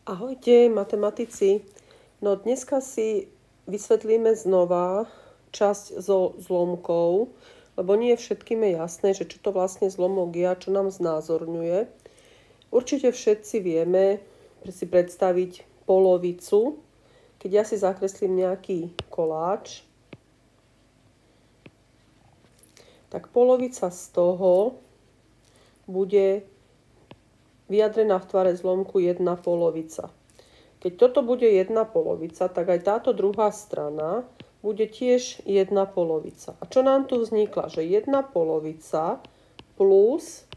Ahojte, matematici. No dneska si vysvetlíme znova časť so zlomkou, lebo nie všetkým je jasné, že čo to vlastne zlomok je a čo nám znázorňuje. Určite všetci vieme si predstaviť polovicu. Keď ja si zakreslím nejaký koláč, tak polovica z toho bude vyjadrená v tvare zlomku 1 polovica. Keď toto bude 1 polovica, tak aj táto druhá strana bude tiež 1 polovica. A čo nám tu vznikla? Že 1 polovica plus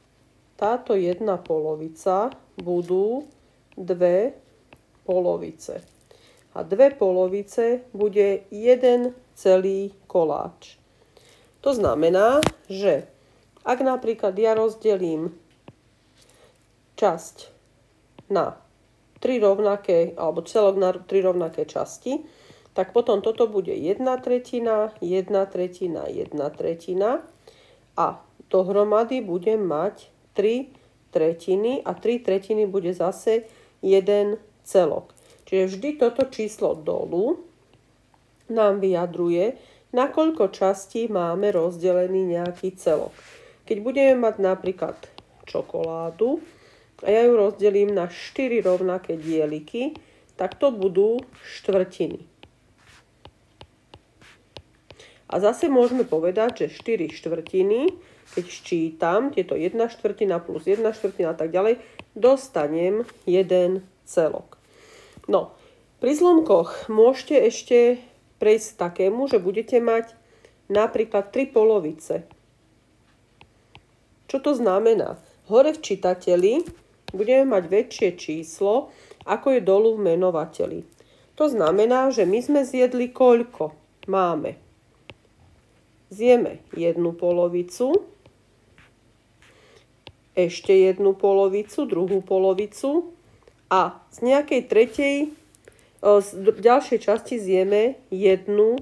táto 1 polovica budú 2 polovice. A 2 polovice bude 1 celý koláč. To znamená, že ak napríklad ja rozdelím časť na 3 rovnaké, alebo celok na 3 rovnaké časti, tak potom toto bude 1/3, 1/3, 1/3 a dohromady budem mať 3/3 a 3/3 bude zase 1 celok. Čiže vždy toto číslo dolu nám vyjadruje, na koľko častí máme rozdelený nejaký celok. Keď budeme mať napríklad čokoládu, a ja ju rozdelím na 4 rovnaké dieliky, tak to budú štvrtiny. A zase môžeme povedať, že 4 štvrtiny, keď ščítam tieto 1/4 plus 1/4 a tak ďalej, dostanem 1 celok. No, pri zlomkoch môžete ešte prejsť takému, že budete mať napríklad 3 polovice. Čo to znamená? Hore v čitateli budeme mať väčšie číslo, ako je dolu v menovateli. To znamená, že my sme zjedli koľko? Máme. Zjeme 1 polovicu, ešte 1 polovicu, druhú polovicu a z nejakej z ďalšej časti zjeme 1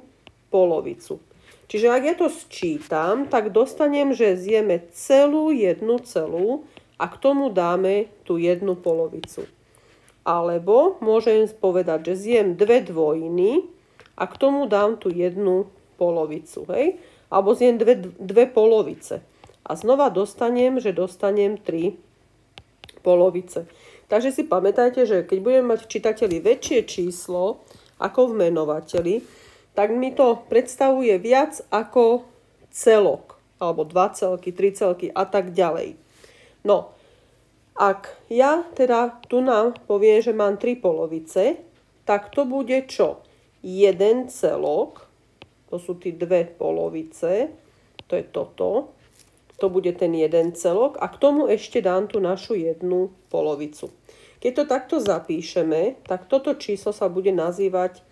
polovicu. Čiže ak ja to sčítam, tak dostanem, že zjeme celú 1 celú, a k tomu dáme tú 1 polovicu. Alebo môžem povedať, že zjem 2 dvojiny a k tomu dám tú 1 polovicu. Hej? Alebo zjem 2 polovice. A znova dostanem, že dostanem 3 polovice. Takže si pamätajte, že keď budeme mať v čitateli väčšie číslo ako v menovateli, tak mi to predstavuje viac ako celok. Alebo 2 celky, 3 celky a tak ďalej. No, ak ja teda tu nám poviem, že mám 3 polovice, tak to bude čo? 1 celok, to sú tí 2 polovice, to je toto, to bude ten 1 celok a k tomu ešte dám tú našu 1 polovicu. Keď to takto zapíšeme, tak toto číslo sa bude nazývať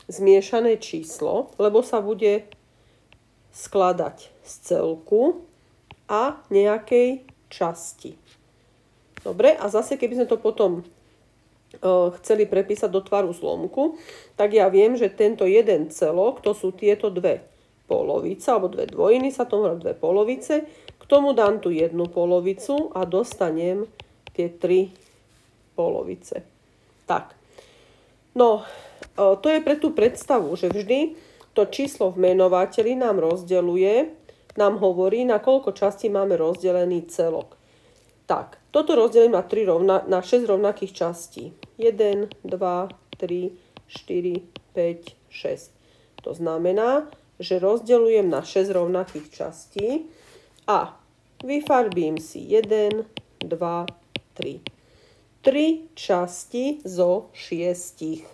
zmiešané číslo, lebo sa bude skladať z celku a nejakej časti. Dobre, a zase keby sme to potom chceli prepísať do tvaru zlomku, tak ja viem, že tento 1 celok, to sú tieto 2 polovice, alebo 2 dvojiny, sa tomu hovorí 2 polovice, k tomu dám tú 1 polovicu a dostanem tie 3 polovice. Tak, no, to je pre tú predstavu, že vždy to číslo v menovateli nám rozdeľuje, nám hovorí, na koľko častí máme rozdelený celok. Tak, toto rozdelím na 6 rovnakých častí. 1, 2, 3, 4, 5, 6. To znamená, že rozdeľujem na 6 rovnakých častí a vyfarbím si 1, 2, 3. 3 časti zo 6.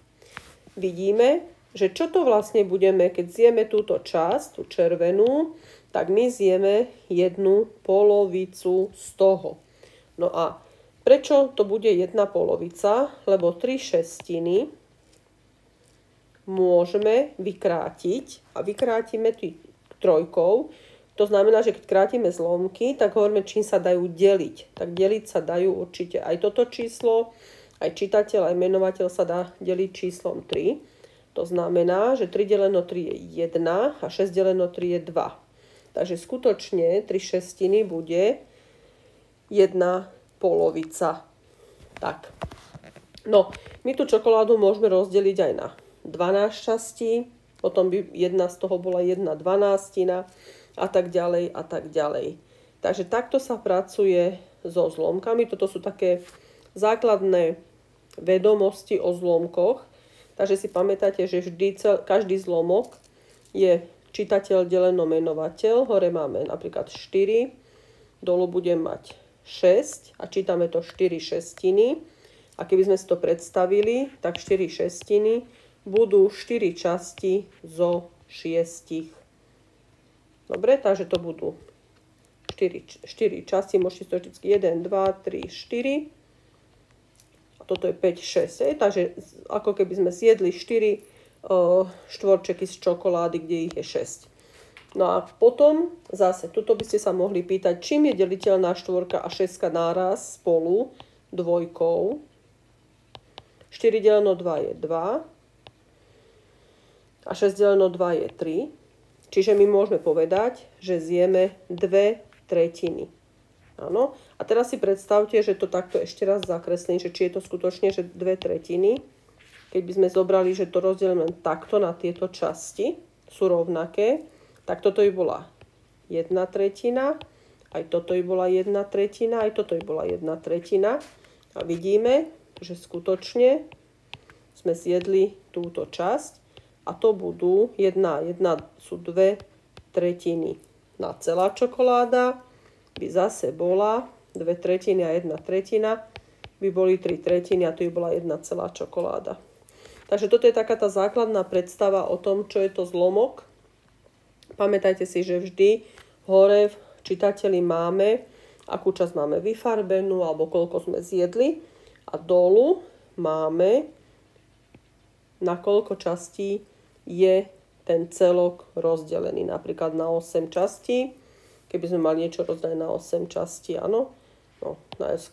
Vidíme, že čo to vlastne budeme, keď zjeme túto časť, tú červenú, tak my zjeme 1 polovicu z toho. No a prečo to bude 1 polovica? Lebo 3/6 môžeme vykrátiť a vykrátime trojkou. To znamená, že keď krátime zlomky, tak hovoríme, čím sa dajú deliť. Tak deliť sa dajú určite aj toto číslo, aj čitateľ, aj menovateľ sa dá deliť číslom 3. To znamená, že 3 deleno 3 je 1 a 6 deleno 3 je 2. Takže skutočne 3/6 bude 1 polovica. Tak. No, my tú čokoládu môžeme rozdeliť aj na 12 častí, potom by jedna z toho bola 1/12 a tak ďalej a tak ďalej. Takže takto sa pracuje so zlomkami. Toto sú také základné vedomosti o zlomkoch. Takže si pamätáte, že každý zlomok je čitateľ deleno menovateľ. Hore máme napríklad 4, dolu budem mať 6 a čítame to 4 šestiny. A keby sme si to predstavili, tak 4 šestiny budú 4 časti zo 6. Dobre, takže to budú 4 časti, môžete to vždy 1, 2, 3, 4. A toto je 5, 6. Takže ako keby sme zjedli 4 štvorčeky z čokolády, kde ich je 6. No a potom zase, tuto by ste sa mohli pýtať, čím je deliteľná štvorka a 6 náraz spolu dvojkou. 4 deleno 2 je 2 a 6 deleno 2 je 3. Čiže my môžeme povedať, že zjeme 2/3. Áno. A teraz si predstavte, že to takto ešte raz zakreslím, že či je to skutočne, že 2/3. Keď by sme zobrali, že to rozdelíme len takto na tieto časti, sú rovnaké, tak toto by bola 1/3, aj toto by bola 1/3, aj toto by bola 1/3. A vidíme, že skutočne sme zjedli túto časť a to budú 1 sú 2/3. Na celá čokoláda by zase bola 2/3 a 1/3 by boli 3/3 a tu by bola 1 celá čokoláda. Takže toto je taká tá základná predstava o tom, čo je to zlomok. Pamätajte si, že vždy hore v čitateli máme, akú časť máme vyfarbenú alebo koľko sme zjedli. A dolu máme, na koľko častí je ten celok rozdelený. Napríklad na 8 častí. Keby sme mali niečo rozdelené na 8 častí, áno. No,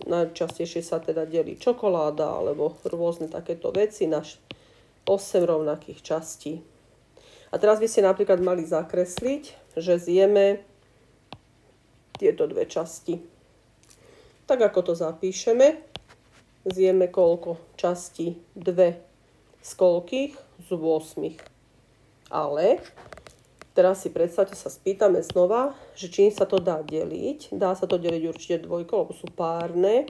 najčastejšie sa teda delí čokoláda alebo rôzne takéto veci na 8 rovnakých častí. A teraz by ste napríklad mali zakresliť, že zjeme tieto dve časti. Tak ako to zapíšeme, zjeme koľko častí? 2 z koľkých? Z 8. Ale teraz si predstavte, sa spýtame znova, že čím sa to dá deliť. Dá sa to deliť určite dvojkou, lebo sú párne.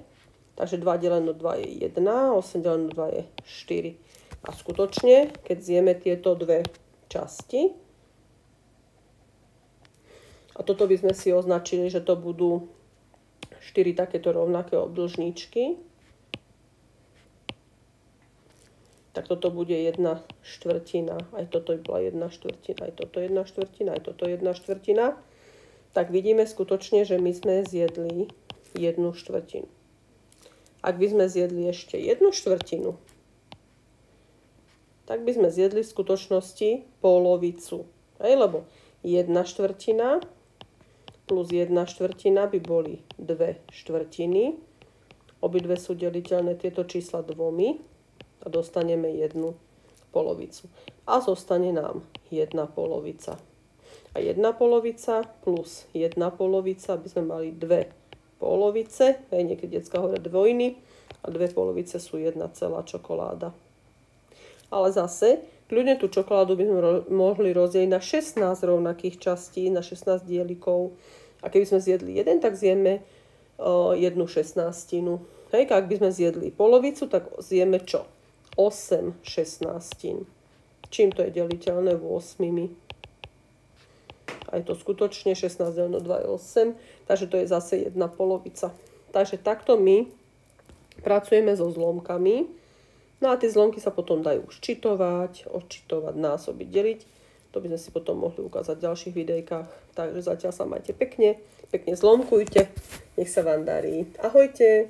Takže 2 deleno 2 je 1, 8 deleno 2 je 4. A skutočne, keď zjeme tieto dve časti, a toto by sme si označili, že to budú 4 takéto rovnaké obdĺžničky, tak toto bude 1/4, aj toto by bola 1/4, aj toto 1/4, aj toto 1/4. Tak vidíme skutočne, že my sme zjedli 1/4. Ak by sme zjedli ešte 1/4, tak by sme zjedli v skutočnosti polovicu. Lebo 1/4 plus 1/4 by boli 2/4. Obidve sú deliteľné tieto čísla 2 a dostaneme 1 polovicu. A zostane nám 1 polovica. A 1 polovica plus 1 polovica by sme mali 2 polovice. Niekedy decká hovoria dvojiny a 2 polovice sú 1 celá čokoláda. Ale zase, kľudne tú čokoládu by sme mohli rozdeliť na 16 rovnakých častí, na 16 dielikov. A keby sme zjedli 1, tak zjeme 1/16. Ak by sme zjedli polovicu, tak zjeme čo? 8/16. Čím to je deliteľné 8? A je to skutočne 16 deleno 2 je 8, takže to je zase 1 polovica. Takže takto my pracujeme so zlomkami. No a tie zlomky sa potom dajú ščitovať, odčitovať, násobiť, deliť. To by sme si potom mohli ukázať v ďalších videjkách. Takže zatiaľ sa majte pekne, pekne zlomkujte. Nech sa vám darí. Ahojte!